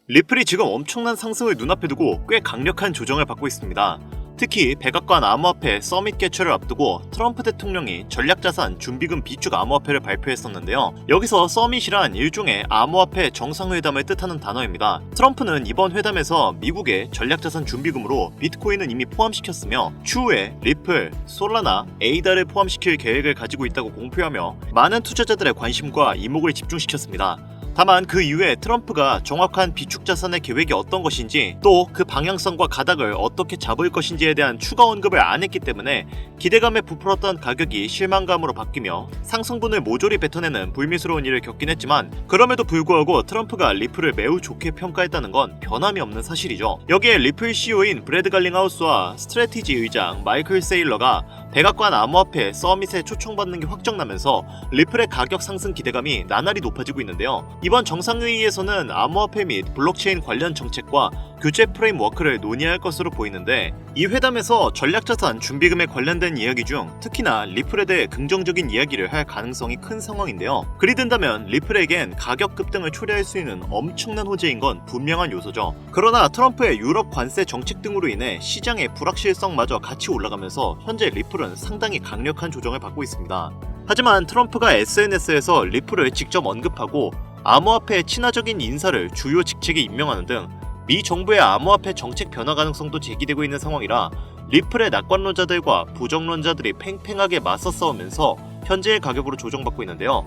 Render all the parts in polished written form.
리플이 지금 엄청난 상승을 눈앞에 두고 꽤 강력한 조정을 받고 있습니다. 특히 백악관 암호화폐 서밋 개최를 앞두고 트럼프 대통령이 전략자산 준비금 비축 암호화폐를 발표했었는데요. 여기서 서밋이란 일종의 암호화폐 정상회담을 뜻하는 단어입니다. 트럼프는 이번 회담에서 미국의 전략자산 준비금으로 비트코인은 이미 포함시켰으며 추후에 리플, 솔라나, 에이다를 포함시킬 계획을 가지고 있다고 공표하며 많은 투자자들의 관심과 이목을 집중시켰습니다. 다만 그 이후에 트럼프가 정확한 비축 자산의 계획이 어떤 것인지 또 그 방향성과 가닥을 어떻게 잡을 것인지에 대한 추가 언급을 안 했기 때문에 기대감에 부풀었던 가격이 실망감으로 바뀌며 상승분을 모조리 뱉어내는 불미스러운 일을 겪긴 했지만 그럼에도 불구하고 트럼프가 리플을 매우 좋게 평가했다는 건 변함이 없는 사실이죠. 여기에 리플 CEO인 브래드 갈링하우스와 스트래티지 의장 마이클 세일러가 백악관 암호화폐 서밋에 초청받는 게 확정나면서 리플의 가격 상승 기대감이 나날이 높아지고 있는데요. 이번 정상회의에서는 암호화폐 및 블록체인 관련 정책과 규제 프레임워크를 논의할 것으로 보이는데 이 회담에서 전략자산 준비금에 관련된 이야기 중 특히나 리플에 대해 긍정적인 이야기를 할 가능성이 큰 상황인데요. 그리 된다면 리플에겐 가격 급등을 초래할 수 있는 엄청난 호재인 건 분명한 요소죠. 그러나 트럼프의 유럽 관세 정책 등으로 인해 시장의 불확실성마저 같이 올라가면서 현재 리플은 상당히 강력한 조정을 받고 있습니다. 하지만 트럼프가 SNS에서 리플을 직접 언급하고 암호화폐 친화적인 인사를 주요 직책에 임명하는 등 미 정부의 암호화폐 정책 변화 가능성도 제기되고 있는 상황이라 리플의 낙관론자들과 부정론자들이 팽팽하게 맞서 싸우면서 현재의 가격으로 조정받고 있는데요.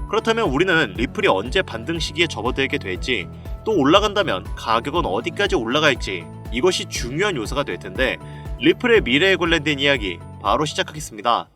그렇다면 우리는 리플이 언제 반등 시기에 접어들게 될지 또 올라간다면 가격은 어디까지 올라갈지 이것이 중요한 요소가 될 텐데 리플의 미래에 관련된 이야기 바로 시작하겠습니다.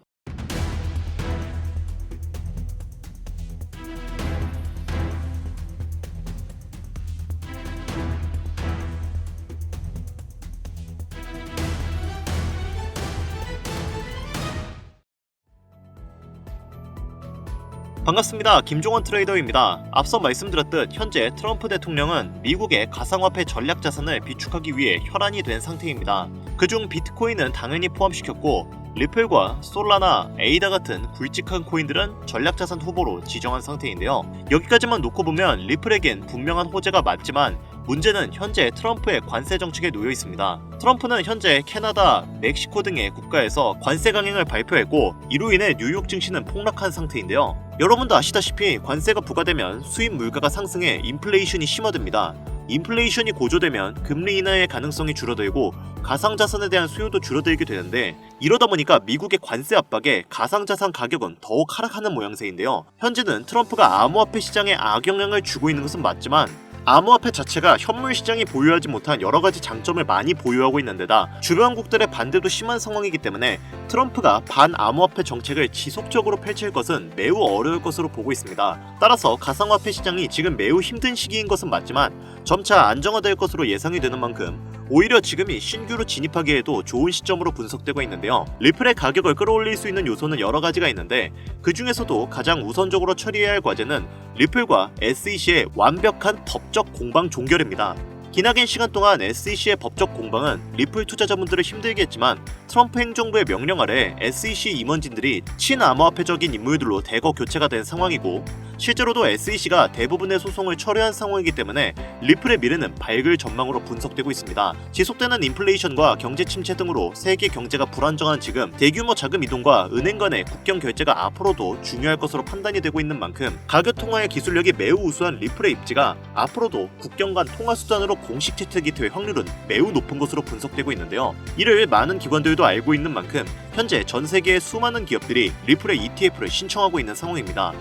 반갑습니다. 김종원 트레이더입니다. 앞서 말씀드렸듯 현재 트럼프 대통령은 미국의 가상화폐 전략자산을 비축하기 위해 혈안이 된 상태입니다. 그중 비트코인은 당연히 포함시켰고 리플과 솔라나, 에이다 같은 굵직한 코인들은 전략자산 후보로 지정한 상태인데요. 여기까지만 놓고 보면 리플에겐 분명한 호재가 맞지만 문제는 현재 트럼프의 관세 정책에 놓여 있습니다. 트럼프는 현재 캐나다, 멕시코 등의 국가에서 관세 강행을 발표했고 이로 인해 뉴욕 증시는 폭락한 상태인데요. 여러분도 아시다시피 관세가 부과되면 수입 물가가 상승해 인플레이션이 심화됩니다. 인플레이션이 고조되면 금리 인하의 가능성이 줄어들고 가상자산에 대한 수요도 줄어들게 되는데 이러다 보니까 미국의 관세 압박에 가상자산 가격은 더욱 하락하는 모양새인데요. 현재는 트럼프가 암호화폐 시장에 악영향을 주고 있는 것은 맞지만 암호화폐 자체가 현물 시장이 보유하지 못한 여러가지 장점을 많이 보유하고 있는 데다 주변국들의 반대도 심한 상황이기 때문에 트럼프가 반암호화폐 정책을 지속적으로 펼칠 것은 매우 어려울 것으로 보고 있습니다. 따라서 가상화폐 시장이 지금 매우 힘든 시기인 것은 맞지만 점차 안정화될 것으로 예상이 되는 만큼 오히려 지금이 신규로 진입하기에도 좋은 시점으로 분석되고 있는데요. 리플의 가격을 끌어올릴 수 있는 요소는 여러 가지가 있는데 그 중에서도 가장 우선적으로 처리해야 할 과제는 리플과 SEC의 완벽한 법적 공방 종결입니다. 기나긴 시간 동안 SEC의 법적 공방은 리플 투자자분들을 힘들게 했지만 트럼프 행정부의 명령 아래 SEC 임원진들이 친암호화폐적인 인물들로 대거 교체가 된 상황이고 실제로도 SEC가 대부분의 소송을 철회한 상황이기 때문에 리플의 미래는 밝을 전망으로 분석되고 있습니다. 지속되는 인플레이션과 경제 침체 등으로 세계 경제가 불안정한 지금 대규모 자금 이동과 은행 간의 국경 결제가 앞으로도 중요할 것으로 판단이 되고 있는 만큼 가격 통화의 기술력이 매우 우수한 리플의 입지가 앞으로도 국경 간 통화 수단으로 공식 채택이 될 확률은 매우 높은 것으로 분석되고 있는데요. 이를 많은 기관들도 알고 있는 만큼 현재 전 세계의 수많은 기업들이 리플의 ETF를 신청하고 있는 상황입니다.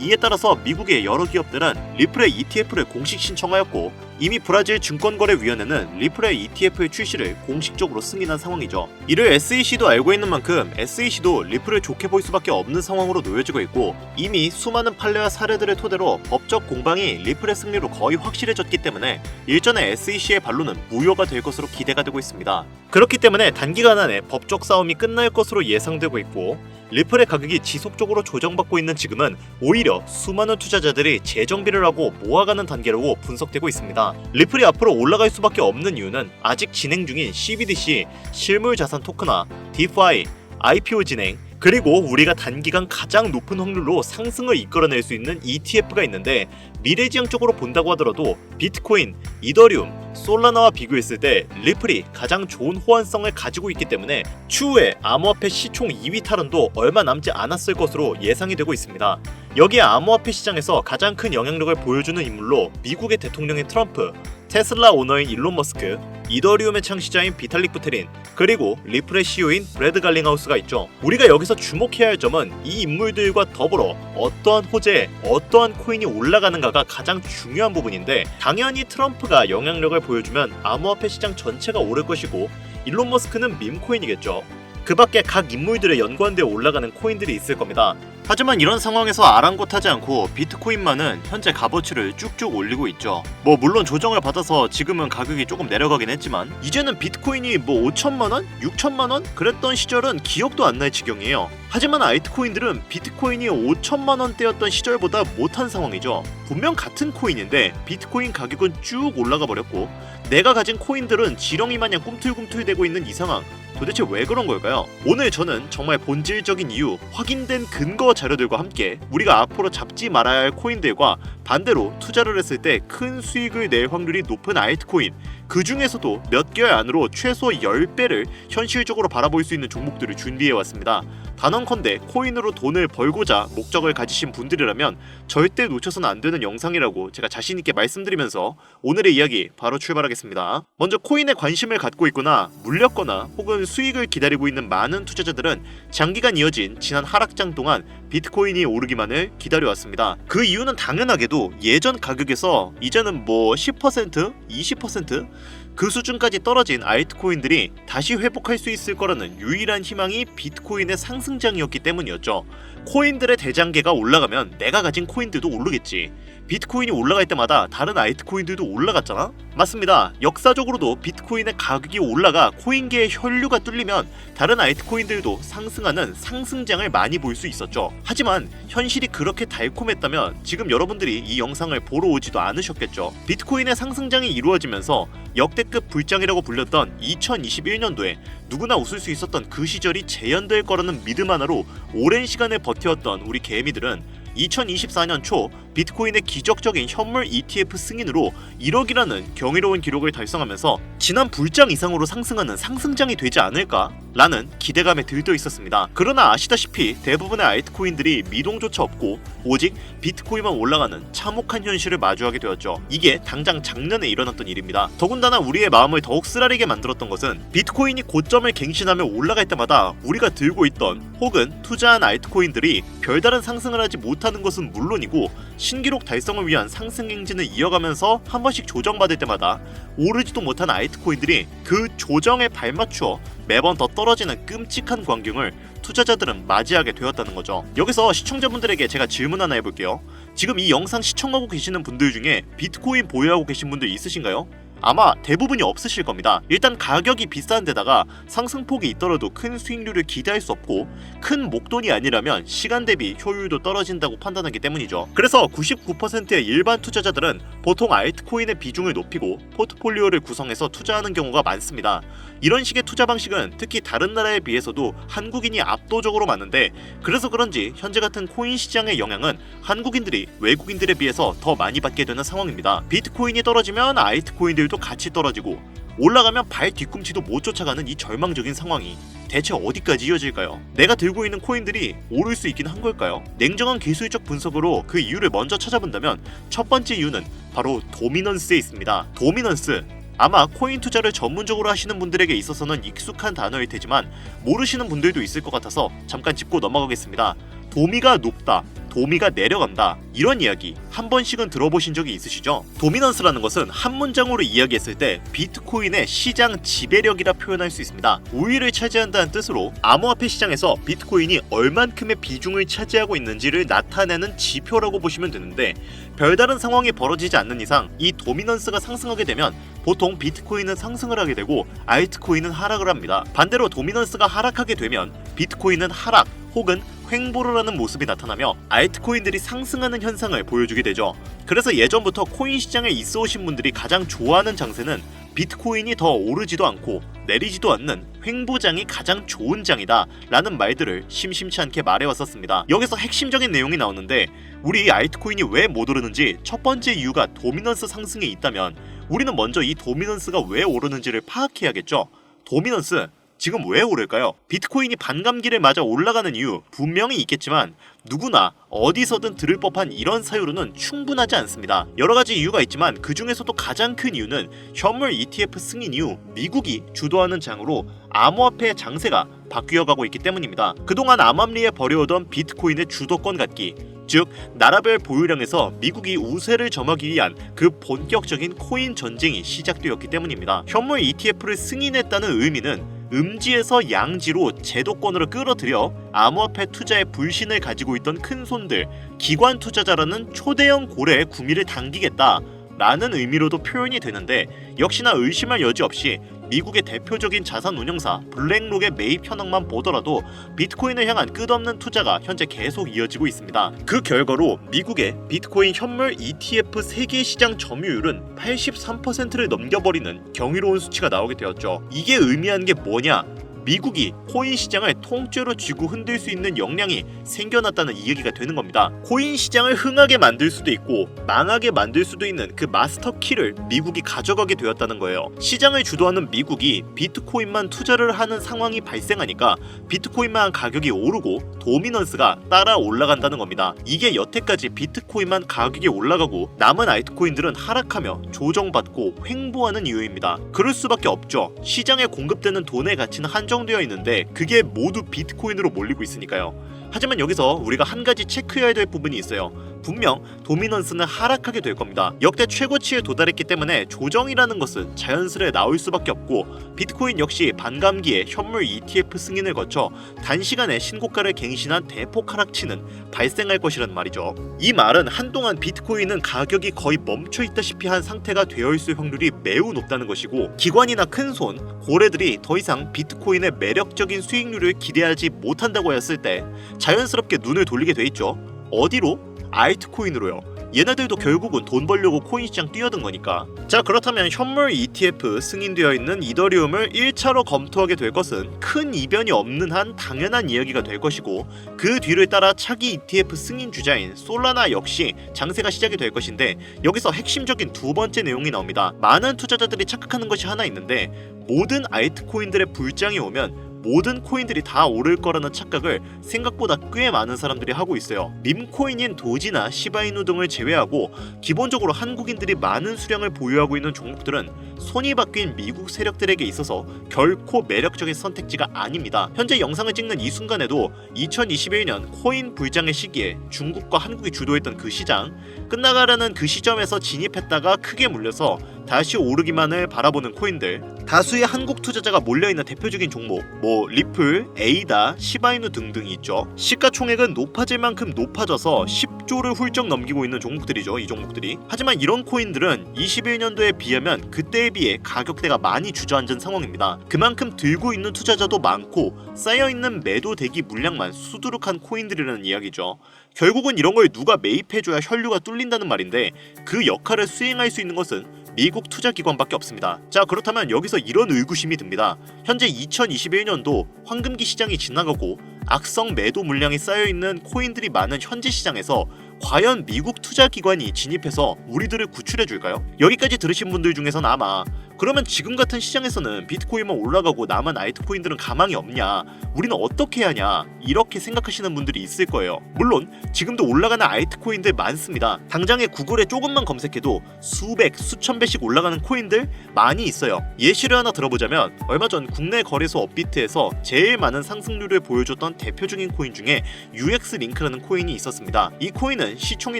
이에 따라서 미국의 여러 기업들은 리플의 ETF를 공식 신청하였고 이미 브라질 증권거래위원회는 리플의 ETF의 출시를 공식적으로 승인한 상황이죠. 이를 SEC도 알고 있는 만큼 SEC도 리플을 좋게 볼 수밖에 없는 상황으로 놓여지고 있고 이미 수많은 판례와 사례들을 토대로 법적 공방이 리플의 승리로 거의 확실해졌기 때문에 일전의 SEC의 반론은 무효가 될 것으로 기대가 되고 있습니다. 그렇기 때문에 단기간 안에 법적 싸움이 끝날 것으로 예상되고 있고 리플의 가격이 지속적으로 조정받고 있는 지금은 오히려 수많은 투자자들이 재정비를 하고 모아가는 단계로 분석되고 있습니다. 리플이 앞으로 올라갈 수밖에 없는 이유는 아직 진행 중인 CBDC, 실물자산 토큰화, DeFi, IPO 진행, 그리고 우리가 단기간 가장 높은 확률로 상승을 이끌어낼 수 있는 ETF가 있는데, 미래지향적으로 본다고 하더라도 비트코인, 이더리움, 솔라나와 비교했을 때 리플이 가장 좋은 호환성을 가지고 있기 때문에 추후에 암호화폐 시총 2위 탈환도 얼마 남지 않았을 것으로 예상이 되고 있습니다. 여기에 암호화폐 시장에서 가장 큰 영향력을 보여주는 인물로 미국의 대통령인 트럼프, 테슬라 오너인 일론 머스크, 이더리움의 창시자인 비탈릭 부테린, 그리고 리플의 CEO인 브래드 갈링하우스가 있죠. 우리가 여기서 주목해야 할 점은 이 인물들과 더불어 어떠한 호재에 어떠한 코인이 올라가는가가 가장 중요한 부분인데, 당연히 트럼프가 영향력을 보여주면 암호화폐 시장 전체가 오를 것이고 일론 머스크는 밈코인이겠죠. 그 밖에 각 인물들의 연관되어 올라가는 코인들이 있을 겁니다. 하지만 이런 상황에서 아랑곳하지 않고 비트코인만은 현재 값어치를 쭉쭉 올리고 있죠. 물론 조정을 받아서 지금은 가격이 조금 내려가긴 했지만, 이제는 비트코인이 5천만원? 6천만원? 그랬던 시절은 기억도 안 날 지경이에요. 하지만 알트코인들은 비트코인이 5천만원대였던 시절보다 못한 상황이죠. 분명 같은 코인인데 비트코인 가격은 쭉 올라가 버렸고, 내가 가진 코인들은 지렁이 마냥 꿈틀꿈틀대고 있는 이 상황, 도대체 왜 그런 걸까요? 오늘 저는 정말 본질적인 이유, 확인된 근거 자료들과 함께 우리가 앞으로 잡지 말아야 할 코인들과 반대로 투자를 했을 때 큰 수익을 낼 확률이 높은 알트코인, 그 중에서도 몇 개월 안으로 최소 10배를 현실적으로 바라볼 수 있는 종목들을 준비해왔습니다. 단언컨대 코인으로 돈을 벌고자 목적을 가지신 분들이라면 절대 놓쳐서는 안 되는 영상이라고 제가 자신있게 말씀드리면서 오늘의 이야기 바로 출발하겠습니다. 먼저 코인에 관심을 갖고 있거나 물렸거나 혹은 수익을 기다리고 있는 많은 투자자들은 장기간 이어진 지난 하락장 동안 비트코인이 오르기만을 기다려왔습니다. 그 이유는 당연하게도 예전 가격에서 이제는 10%, 20%? 그 수준까지 떨어진 알트코인들이 다시 회복할 수 있을 거라는 유일한 희망이 비트코인의 상승장이었기 때문이었죠. 코인들의 대장계가 올라가면 내가 가진 코인들도 오르겠지. 비트코인이 올라갈 때마다 다른 알트코인들도 올라갔잖아? 맞습니다. 역사적으로도 비트코인의 가격이 올라가 코인계의 혈류가 뚫리면 다른 알트코인들도 상승하는 상승장을 많이 볼 수 있었죠. 하지만 현실이 그렇게 달콤했다면 지금 여러분들이 이 영상을 보러 오지도 않으셨겠죠. 비트코인의 상승장이 이루어지면서 역대급 불장이라고 불렸던 2021년도에 누구나 웃을 수 있었던 그 시절이 재현될 거라는 믿음 하나로 오랜 시간을 버텨왔던 우리 개미들은 2024년 초 비트코인의 기적적인 현물 ETF 승인으로 1억이라는 경이로운 기록을 달성하면서 지난 불장 이상으로 상승하는 상승장이 되지 않을까? 라는 기대감에 들떠 있었습니다. 그러나 아시다시피 대부분의 알트코인들이 미동조차 없고 오직 비트코인만 올라가는 참혹한 현실을 마주하게 되었죠. 이게 당장 작년에 일어났던 일입니다. 더군다나 우리의 마음을 더욱 쓰라리게 만들었던 것은 비트코인이 고점을 갱신하며 올라갈 때마다 우리가 들고 있던 혹은 투자한 알트코인들이 별다른 상승을 하지 못하는 것은 물론이고 신기록 달성을 위한 상승 행진을 이어가면서 한 번씩 조정받을 때마다 오르지도 못한 알트코인들이 그 조정에 발맞추어 매번 더 떨어지는 끔찍한 광경을 투자자들은 맞이하게 되었다는 거죠. 여기서 시청자분들에게 제가 질문 하나 해볼게요. 지금 이 영상 시청하고 계시는 분들 중에 비트코인 보유하고 계신 분들 있으신가요? 아마 대부분이 없으실 겁니다. 일단 가격이 비싼 데다가 상승폭이 있더라도 큰 수익률을 기대할 수 없고 큰 목돈이 아니라면 시간 대비 효율도 떨어진다고 판단하기 때문이죠. 그래서 99%의 일반 투자자들은 보통 알트코인의 비중을 높이고 포트폴리오를 구성해서 투자하는 경우가 많습니다. 이런 식의 투자 방식은 특히 다른 나라에 비해서도 한국인이 압도적으로 많은데, 그래서 그런지 현재 같은 코인 시장의 영향은 한국인들이 외국인들에 비해서 더 많이 받게 되는 상황입니다. 비트코인이 떨어지면 알트코인들도 같이 떨어지고 올라가면 발 뒤꿈치도 못 쫓아가는 이 절망적인 상황이 대체 어디까지 이어질까요? 내가 들고 있는 코인들이 오를 수 있긴 한 걸까요? 냉정한 기술적 분석으로 그 이유를 먼저 찾아본다면 첫 번째 이유는 바로 도미넌스에 있습니다. 도미넌스, 아마 코인 투자를 전문적으로 하시는 분들에게 있어서는 익숙한 단어일 테지만 모르시는 분들도 있을 것 같아서 잠깐 짚고 넘어가겠습니다. 도미가 높다, 도미가 내려간다, 이런 이야기 한 번씩은 들어보신 적이 있으시죠? 도미넌스라는 것은 한 문장으로 이야기했을 때 비트코인의 시장 지배력이라 표현할 수 있습니다. 우위를 차지한다는 뜻으로 암호화폐 시장에서 비트코인이 얼만큼의 비중을 차지하고 있는지를 나타내는 지표라고 보시면 되는데, 별다른 상황이 벌어지지 않는 이상 이 도미넌스가 상승하게 되면 보통 비트코인은 상승을 하게 되고 알트코인은 하락을 합니다. 반대로 도미넌스가 하락하게 되면 비트코인은 하락 혹은 횡보를 하는 모습이 나타나며 알트코인들이 상승하는 현상을 보여주게 되죠. 그래서 예전부터 코인 시장에 있어 오신 분들이 가장 좋아하는 장세는 비트코인이 더 오르지도 않고 내리지도 않는 횡보장이 가장 좋은 장이다 라는 말들을 심심치 않게 말해왔었습니다. 여기서 핵심적인 내용이 나오는데, 우리 알트코인이 왜 못 오르는지 첫 번째 이유가 도미넌스 상승에 있다면 우리는 먼저 이 도미넌스가 왜 오르는지를 파악해야겠죠. 도미넌스, 지금 왜 오를까요? 비트코인이 반감기를 맞아 올라가는 이유 분명히 있겠지만 누구나 어디서든 들을 법한 이런 사유로는 충분하지 않습니다. 여러가지 이유가 있지만 그 중에서도 가장 큰 이유는 현물 ETF 승인 이후 미국이 주도하는 장으로 암호화폐 장세가 바뀌어가고 있기 때문입니다. 그동안 암암리에 벌여오던 비트코인의 주도권 갖기, 즉 나라별 보유량에서 미국이 우세를 점하기 위한 그 본격적인 코인 전쟁이 시작되었기 때문입니다. 현물 ETF를 승인했다는 의미는 음지에서 양지로 제도권으로 끌어들여 암호화폐 투자에 불신을 가지고 있던 큰손들, 기관 투자자라는 초대형 고래의 구미를 당기겠다 라는 의미로도 표현이 되는데, 역시나 의심할 여지 없이 미국의 대표적인 자산 운용사 블랙록의 매입 현황만 보더라도 비트코인을 향한 끝없는 투자가 현재 계속 이어지고 있습니다. 그 결과로 미국의 비트코인 현물 ETF 세계 시장 점유율은 83%를 넘겨버리는 경이로운 수치가 나오게 되었죠. 이게 의미하는 게 뭐냐? 미국이 코인 시장을 통째로 쥐고 흔들 수 있는 역량이 생겨났다는 이야기가 되는 겁니다. 코인 시장을 흥하게 만들 수도 있고 망하게 만들 수도 있는 그 마스터 키를 미국이 가져가게 되었다는 거예요. 시장을 주도하는 미국이 비트코인만 투자를 하는 상황이 발생하니까 비트코인만 가격이 오르고 도미넌스가 따라 올라간다는 겁니다. 이게 여태까지 비트코인만 가격이 올라가고 남은 알트코인들은 하락하며 조정받고 횡보하는 이유입니다. 그럴 수밖에 없죠. 시장에 공급되는 돈의 가치는 한정되어 있는데 그게 모두 비트코인으로 몰리고 있으니까요. 하지만 여기서 우리가 한 가지 체크해야 될 부분이 있어요. 분명 도미넌스는 하락하게 될 겁니다. 역대 최고치에 도달했기 때문에 조정이라는 것은 자연스레 나올 수밖에 없고, 비트코인 역시 반감기에 현물 ETF 승인을 거쳐 단시간에 신고가를 갱신한 대폭 하락치는 발생할 것이란 말이죠. 이 말은 한동안 비트코인은 가격이 거의 멈춰있다시피 한 상태가 되어 있을 확률이 매우 높다는 것이고, 기관이나 큰손, 고래들이 더 이상 비트코인의 매력적인 수익률을 기대하지 못한다고 했을 때 자연스럽게 눈을 돌리게 돼 있죠. 어디로? 알트코인으로요. 얘네들도 결국은 돈 벌려고 코인 시장 뛰어든 거니까. 자, 그렇다면 현물 ETF 승인되어 있는 이더리움을 1차로 검토하게 될 것은 큰 이변이 없는 한 당연한 이야기가 될 것이고, 그 뒤를 따라 차기 ETF 승인 주자인 솔라나 역시 장세가 시작이 될 것인데, 여기서 핵심적인 두 번째 내용이 나옵니다. 많은 투자자들이 착각하는 것이 하나 있는데, 모든 알트코인들의 불장이 오면 모든 코인들이 다 오를 거라는 착각을 생각보다 꽤 많은 사람들이 하고 있어요. 밈코인인 도지나 시바이누 등을 제외하고 기본적으로 한국인들이 많은 수량을 보유하고 있는 종목들은 손이 바뀐 미국 세력들에게 있어서 결코 매력적인 선택지가 아닙니다. 현재 영상을 찍는 이 순간에도 2021년 코인 불장의 시기에 중국과 한국이 주도했던 그 시장, 끝나가라는 그 시점에서 진입했다가 크게 물려서 다시 오르기만을 바라보는 코인들, 다수의 한국 투자자가 몰려있는 대표적인 종목, 리플, 에이다, 시바이누 등등이 있죠. 시가총액은 높아질 만큼 높아져서 10조를 훌쩍 넘기고 있는 종목들이죠. 이 종목들이. 하지만 이런 코인들은 21년도에 비하면 그때에 비해 가격대가 많이 주저앉은 상황입니다. 그만큼 들고 있는 투자자도 많고 쌓여있는 매도 대기 물량만 수두룩한 코인들이라는 이야기죠. 결국은 이런 걸 누가 매입해줘야 혈류가 뚫린다는 말인데, 그 역할을 수행할 수 있는 것은 미국 투자기관밖에 없습니다. 자, 그렇다면 여기서 이런 의구심이 듭니다. 현재 2021년도 황금기 시장이 지나가고 악성 매도 물량이 쌓여있는 코인들이 많은 현재 시장에서 과연 미국 투자기관이 진입해서 우리들을 구출해줄까요? 여기까지 들으신 분들 중에서는 아마 그러면 지금 같은 시장에서는 비트코인만 올라가고 남은 알트코인들은 가망이 없냐, 우리는 어떻게 해야 하냐, 이렇게 생각하시는 분들이 있을 거예요. 물론 지금도 올라가는 알트코인들 많습니다. 당장에 구글에 조금만 검색해도 수백, 수천 배씩 올라가는 코인들 많이 있어요. 예시를 하나 들어보자면, 얼마 전 국내 거래소 업비트에서 제일 많은 상승률을 보여줬던 대표적인 코인 중에 UX링크라는 코인이 있었습니다. 이 코인은 시총이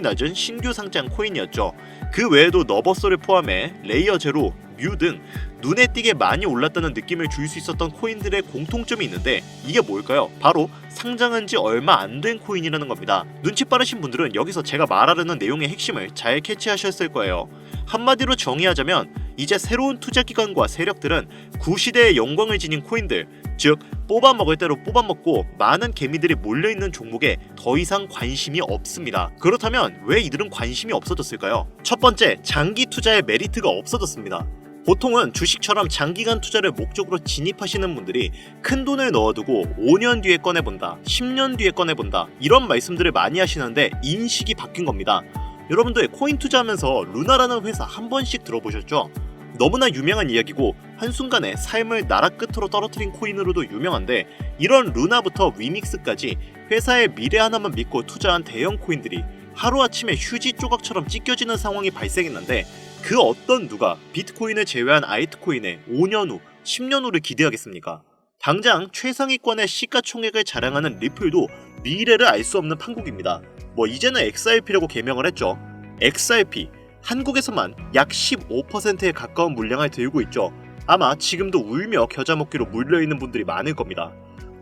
낮은 신규 상장 코인이었죠. 그 외에도 너버서를 포함해 레이어 제로, 뮤 등 눈에 띄게 많이 올랐다는 느낌을 줄 수 있었던 코인들의 공통점이 있는데, 이게 뭘까요? 바로 상장한 지 얼마 안 된 코인이라는 겁니다. 눈치 빠르신 분들은 여기서 제가 말하려는 내용의 핵심을 잘 캐치하셨을 거예요. 한마디로 정의하자면 이제 새로운 투자기관과 세력들은 구시대의 영광을 지닌 코인들, 즉 뽑아먹을 대로 뽑아먹고 많은 개미들이 몰려있는 종목에 더 이상 관심이 없습니다. 그렇다면 왜 이들은 관심이 없어졌을까요? 첫 번째, 장기 투자의 메리트가 없어졌습니다. 보통은 주식처럼 장기간 투자를 목적으로 진입하시는 분들이 큰 돈을 넣어두고 5년 뒤에 꺼내본다, 10년 뒤에 꺼내본다 이런 말씀들을 많이 하시는데 인식이 바뀐 겁니다. 여러분들 코인 투자하면서 루나라는 회사 한 번씩 들어보셨죠? 너무나 유명한 이야기고 한순간에 삶을 나라 끝으로 떨어뜨린 코인으로도 유명한데, 이런 루나부터 위믹스까지 회사의 미래 하나만 믿고 투자한 대형 코인들이 하루아침에 휴지 조각처럼 찢겨지는 상황이 발생했는데, 그 어떤 누가 비트코인을 제외한 알트코인에 5년 후, 10년 후를 기대하겠습니까? 당장 최상위권의 시가총액을 자랑하는 리플도 미래를 알 수 없는 판국입니다. 이제는 XRP라고 개명을 했죠. XRP, 한국에서만 약 15%에 가까운 물량을 들고 있죠. 아마 지금도 울며 겨자 먹기로 물려있는 분들이 많을 겁니다.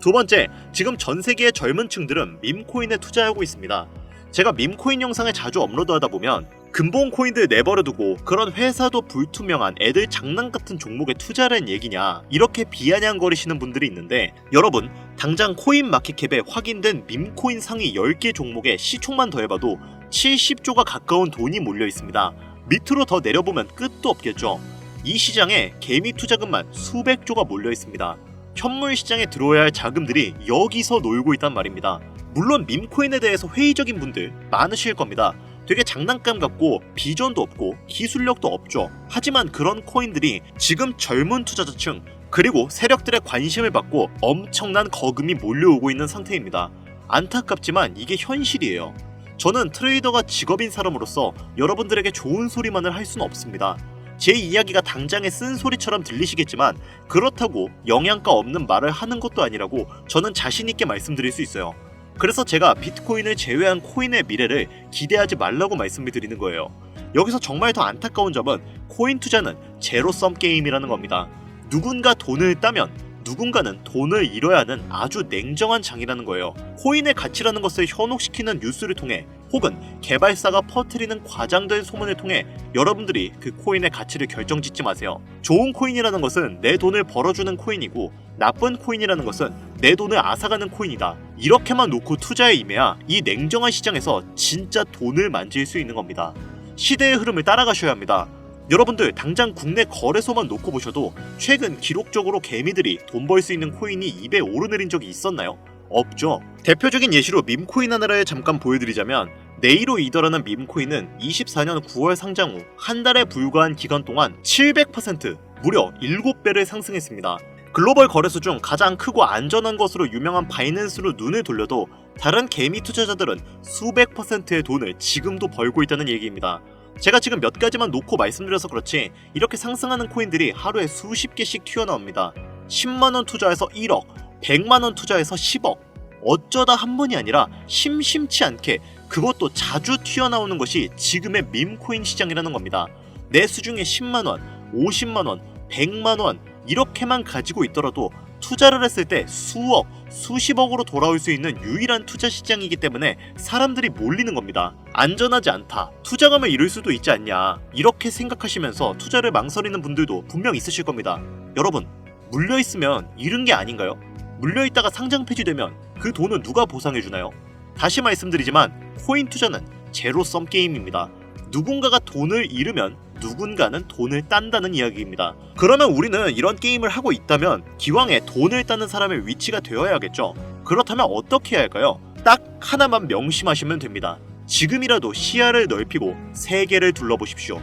두 번째, 지금 전 세계의 젊은 층들은 밈코인에 투자하고 있습니다. 제가 밈코인 영상을 자주 업로드하다 보면 근본 코인들 내버려두고 그런 회사도 불투명한 애들 장난 같은 종목에 투자라는 얘기냐 이렇게 비아냥거리시는 분들이 있는데, 여러분 당장 코인마켓캡에 확인된 밈코인 상위 10개 종목의 시총만 더해봐도 70조가 가까운 돈이 몰려 있습니다. 밑으로 더 내려보면 끝도 없겠죠. 이 시장에 개미 투자금만 수백조가 몰려 있습니다. 현물 시장에 들어와야 할 자금들이 여기서 놀고 있단 말입니다. 물론 밈코인에 대해서 회의적인 분들 많으실 겁니다. 되게 장난감 같고 비전도 없고 기술력도 없죠. 하지만 그런 코인들이 지금 젊은 투자자층 그리고 세력들의 관심을 받고 엄청난 거금이 몰려오고 있는 상태입니다. 안타깝지만 이게 현실이에요. 저는 트레이더가 직업인 사람으로서 여러분들에게 좋은 소리만을 할 수는 없습니다. 제 이야기가 당장의 쓴소리처럼 들리시겠지만 그렇다고 영양가 없는 말을 하는 것도 아니라고 저는 자신있게 말씀드릴 수 있어요. 그래서 제가 비트코인을 제외한 코인의 미래를 기대하지 말라고 말씀을 드리는 거예요. 여기서 정말 더 안타까운 점은 코인 투자는 제로섬 게임이라는 겁니다. 누군가 돈을 따면 누군가는 돈을 잃어야 하는 아주 냉정한 장이라는 거예요. 코인의 가치라는 것을 현혹시키는 뉴스를 통해 혹은 개발사가 퍼뜨리는 과장된 소문을 통해 여러분들이 그 코인의 가치를 결정짓지 마세요. 좋은 코인이라는 것은 내 돈을 벌어주는 코인이고 나쁜 코인이라는 것은 내 돈을 앗아가는 코인이다. 이렇게만 놓고 투자에 임해야 이 냉정한 시장에서 진짜 돈을 만질 수 있는 겁니다. 시대의 흐름을 따라가셔야 합니다. 여러분들 당장 국내 거래소만 놓고 보셔도 최근 기록적으로 개미들이 돈 벌 수 있는 코인이 입에 오르내린 적이 있었나요? 없죠. 대표적인 예시로 밈코인 하나를 잠깐 보여드리자면, 네이로 이더라는 밈코인은 24년 9월 상장 후 한 달에 불과한 기간 동안 700% 무려 7배를 상승했습니다. 글로벌 거래소 중 가장 크고 안전한 것으로 유명한 바이낸스로 눈을 돌려도 다른 개미 투자자들은 수백 %의 돈을 지금도 벌고 있다는 얘기입니다. 제가 지금 몇 가지만 놓고 말씀드려서 그렇지 이렇게 상승하는 코인들이 하루에 수십 개씩 튀어나옵니다. 10만원 투자해서 1억, 100만원 투자해서 10억. 어쩌다 한 번이 아니라 심심치 않게 그것도 자주 튀어나오는 것이 지금의 밈코인 시장이라는 겁니다. 내 수중에 10만원, 50만원, 100만원 이렇게만 가지고 있더라도 투자를 했을 때 수억, 수십억으로 돌아올 수 있는 유일한 투자 시장이기 때문에 사람들이 몰리는 겁니다. 안전하지 않다, 투자감을 잃을 수도 있지 않냐 이렇게 생각하시면서 투자를 망설이는 분들도 분명 있으실 겁니다. 여러분, 물려있으면 잃은 게 아닌가요? 물려있다가 상장 폐지되면 그 돈은 누가 보상해주나요? 다시 말씀드리지만 코인 투자는 제로섬 게임입니다. 누군가가 돈을 잃으면 누군가는 돈을 딴다는 이야기입니다. 그러면 우리는 이런 게임을 하고 있다면 기왕에 돈을 따는 사람의 위치가 되어야겠죠. 그렇다면 어떻게 해야 할까요? 딱 하나만 명심하시면 됩니다. 지금이라도 시야를 넓히고 세계를 둘러보십시오.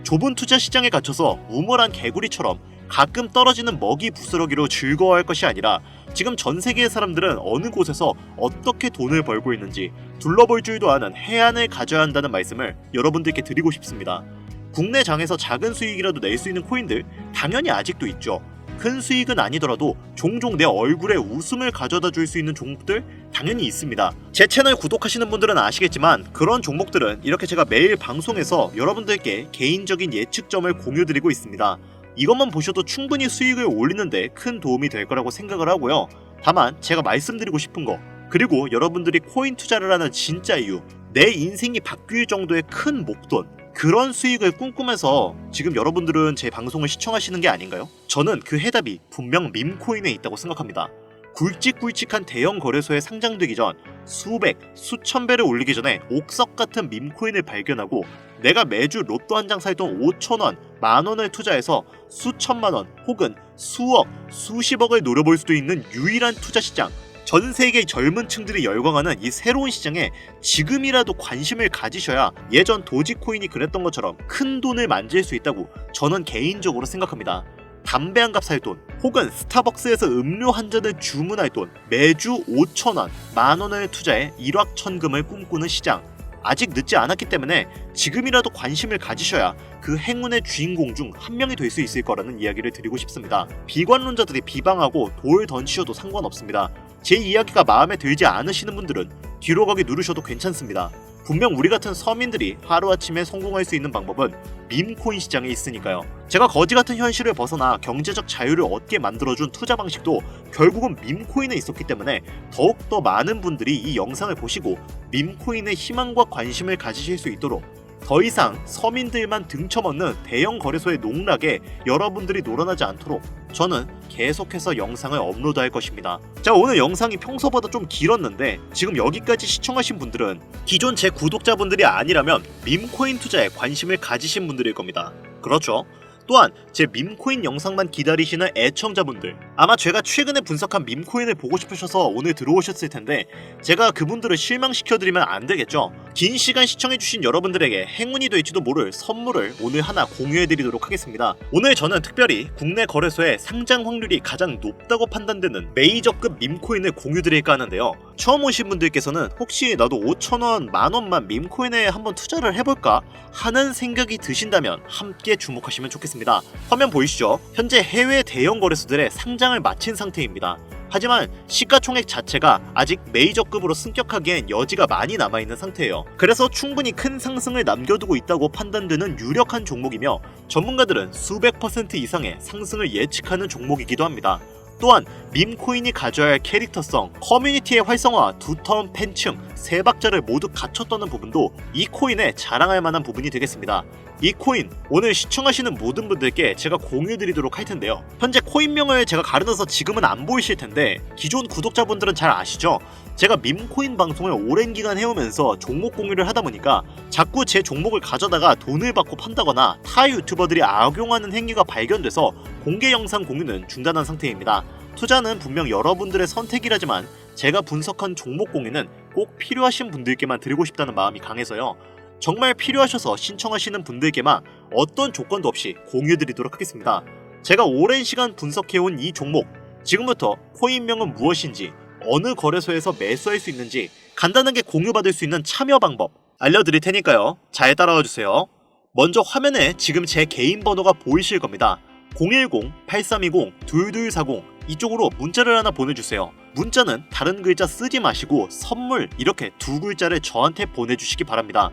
좁은 투자 시장에 갇혀서 우물한 개구리처럼 가끔 떨어지는 먹이 부스러기로 즐거워할 것이 아니라 지금 전 세계의 사람들은 어느 곳에서 어떻게 돈을 벌고 있는지 둘러볼 줄도 아는 해안을 가져야 한다는 말씀을 여러분들께 드리고 싶습니다. 국내 장에서 작은 수익이라도 낼 수 있는 코인들 당연히 아직도 있죠. 큰 수익은 아니더라도 종종 내 얼굴에 웃음을 가져다 줄 수 있는 종목들 당연히 있습니다. 제 채널 구독하시는 분들은 아시겠지만 그런 종목들은 이렇게 제가 매일 방송에서 여러분들께 개인적인 예측점을 공유드리고 있습니다. 이것만 보셔도 충분히 수익을 올리는데 큰 도움이 될 거라고 생각을 하고요. 다만 제가 말씀드리고 싶은 거, 그리고 여러분들이 코인 투자를 하는 진짜 이유, 내 인생이 바뀔 정도의 큰 목돈, 그런 수익을 꿈꾸면서 지금 여러분들은 제 방송을 시청하시는 게 아닌가요? 저는 그 해답이 분명 밈코인에 있다고 생각합니다. 굵직굵직한 대형 거래소에 상장되기 전 수백, 수천 배를 올리기 전에 옥석 같은 밈코인을 발견하고 내가 매주 로또 한 장 살 돈 5,000원, 10,000원을 투자해서 수천만원 혹은 수억, 수십억을 노려볼 수도 있는 유일한 투자 시장, 전 세계 젊은 층들이 열광하는 이 새로운 시장에 지금이라도 관심을 가지셔야 예전 도지코인이 그랬던 것처럼 큰 돈을 만질 수 있다고 저는 개인적으로 생각합니다. 담배 한 갑 살 돈, 혹은 스타벅스에서 음료 한 잔을 주문할 돈, 매주 5,000원, 10,000원을 투자해 일확천금을 꿈꾸는 시장. 아직 늦지 않았기 때문에 지금이라도 관심을 가지셔야 그 행운의 주인공 중 한 명이 될 수 있을 거라는 이야기를 드리고 싶습니다. 비관론자들이 비방하고 돌 던지셔도 상관없습니다. 제 이야기가 마음에 들지 않으시는 분들은 뒤로 가기 누르셔도 괜찮습니다. 분명 우리 같은 서민들이 하루아침에 성공할 수 있는 방법은 밈코인 시장에 있으니까요. 제가 거지 같은 현실을 벗어나 경제적 자유를 얻게 만들어준 투자 방식도 결국은 밈코인에 있었기 때문에 더욱더 많은 분들이 이 영상을 보시고 밈코인의 희망과 관심을 가지실 수 있도록, 더 이상 서민들만 등쳐먹는 대형 거래소의 농락에 여러분들이 놀아나지 않도록 저는 계속해서 영상을 업로드할 것입니다. 자, 오늘 영상이 평소보다 좀 길었는데 지금 여기까지 시청하신 분들은 기존 제 구독자분들이 아니라면 밈코인 투자에 관심을 가지신 분들일 겁니다. 그렇죠? 또한 제 밈코인 영상만 기다리시는 애청자분들, 아마 제가 최근에 분석한 밈코인을 보고 싶으셔서 오늘 들어오셨을 텐데 제가 그분들을 실망시켜드리면 안 되겠죠. 긴 시간 시청해주신 여러분들에게 행운이 될지도 모를 선물을 오늘 하나 공유해드리도록 하겠습니다. 오늘 저는 특별히 국내 거래소의 상장 확률이 가장 높다고 판단되는 메이저급 밈코인을 공유드릴까 하는데요. 처음 오신 분들께서는 혹시 나도 5,000원, 10,000원만 밈코인에 한번 투자를 해볼까 하는 생각이 드신다면 함께 주목하시면 좋겠습니다. 화면 보이시죠? 현재 해외 대형 거래소들의 상장을 마친 상태입니다. 하지만 시가총액 자체가 아직 메이저급으로 승격하기엔 여지가 많이 남아있는 상태예요. 그래서 충분히 큰 상승을 남겨두고 있다고 판단되는 유력한 종목이며 전문가들은 수백 % 이상의 상승을 예측하는 종목이기도 합니다. 또한 밈코인이 가져야 할 캐릭터성, 커뮤니티의 활성화, 두터운 팬층, 세 박자를 모두 갖췄다는 부분도 이 코인에 자랑할 만한 부분이 되겠습니다. 이 코인 오늘 시청하시는 모든 분들께 제가 공유드리도록 할 텐데요. 현재 코인명을 제가 가려놔서 지금은 안 보이실 텐데 기존 구독자분들은 잘 아시죠? 제가 밈코인 방송을 오랜 기간 해오면서 종목 공유를 하다 보니까 자꾸 제 종목을 가져다가 돈을 받고 판다거나 타 유튜버들이 악용하는 행위가 발견돼서 공개 영상 공유는 중단한 상태입니다. 투자는 분명 여러분들의 선택이라지만 제가 분석한 종목 공유는 꼭 필요하신 분들께만 드리고 싶다는 마음이 강해서요. 정말 필요하셔서 신청하시는 분들께만 어떤 조건도 없이 공유드리도록 하겠습니다. 제가 오랜 시간 분석해온 이 종목, 지금부터 코인명은 무엇인지, 어느 거래소에서 매수할 수 있는지 간단하게 공유받을 수 있는 참여 방법 알려드릴 테니까요. 잘 따라와 주세요. 먼저 화면에 지금 제 개인 번호가 보이실 겁니다. 010-8320-2240 이쪽으로 문자를 하나 보내주세요. 문자는 다른 글자 쓰지 마시고 선물 이렇게 두 글자를 저한테 보내주시기 바랍니다.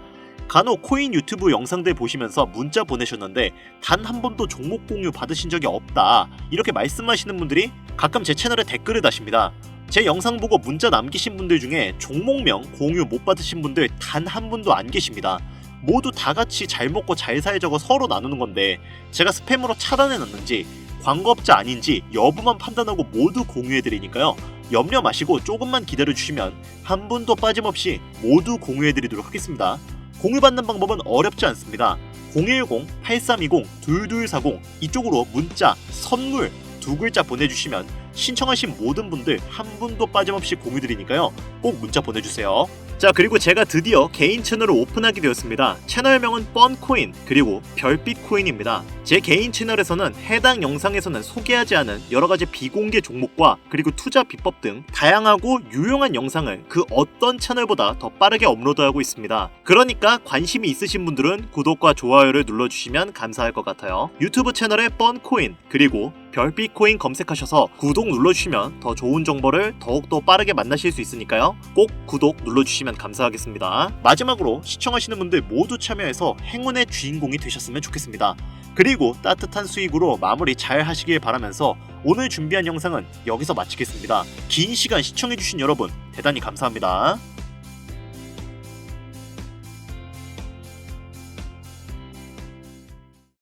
간혹 코인 유튜브 영상들 보시면서 문자 보내셨는데 단 한 번도 종목 공유 받으신 적이 없다 이렇게 말씀하시는 분들이 가끔 제 채널에 댓글을 다십니다. 제 영상 보고 문자 남기신 분들 중에 종목명 공유 못 받으신 분들 단 한 분도 안 계십니다. 모두 다 같이 잘 먹고 잘 살자고 서로 나누는 건데 제가 스팸으로 차단해놨는지 광고업자 아닌지 여부만 판단하고 모두 공유해드리니까요. 염려 마시고 조금만 기다려주시면 한 분도 빠짐없이 모두 공유해드리도록 하겠습니다. 공유받는 방법은 어렵지 않습니다. 010-8320-2240 이쪽으로 문자, 선물 두 글자 보내주시면 신청하신 모든 분들 한 분도 빠짐없이 공유드리니까요. 꼭 문자 보내주세요. 자, 그리고 제가 드디어 개인 채널을 오픈하게 되었습니다. 채널명은 뻔코인 그리고 별빛코인입니다. 제 개인 채널에서는 해당 영상에서는 소개하지 않은 여러가지 비공개 종목과 그리고 투자 비법 등 다양하고 유용한 영상을 그 어떤 채널보다 더 빠르게 업로드하고 있습니다. 그러니까 관심이 있으신 분들은 구독과 좋아요를 눌러주시면 감사할 것 같아요. 유튜브 채널에 뻔코인 그리고 별빛코인 검색하셔서 구독 눌러주시면 더 좋은 정보를 더욱더 빠르게 만나실 수 있으니까요. 꼭 구독 눌러주시면 감사하겠습니다. 마지막으로 시청하시는 분들 모두 참여해서 행운의 주인공이 되셨으면 좋겠습니다. 그리고 따뜻한 수익으로 마무리 잘 하시길 바라면서 오늘 준비한 영상은 여기서 마치겠습니다. 긴 시간 시청해주신 여러분 대단히 감사합니다.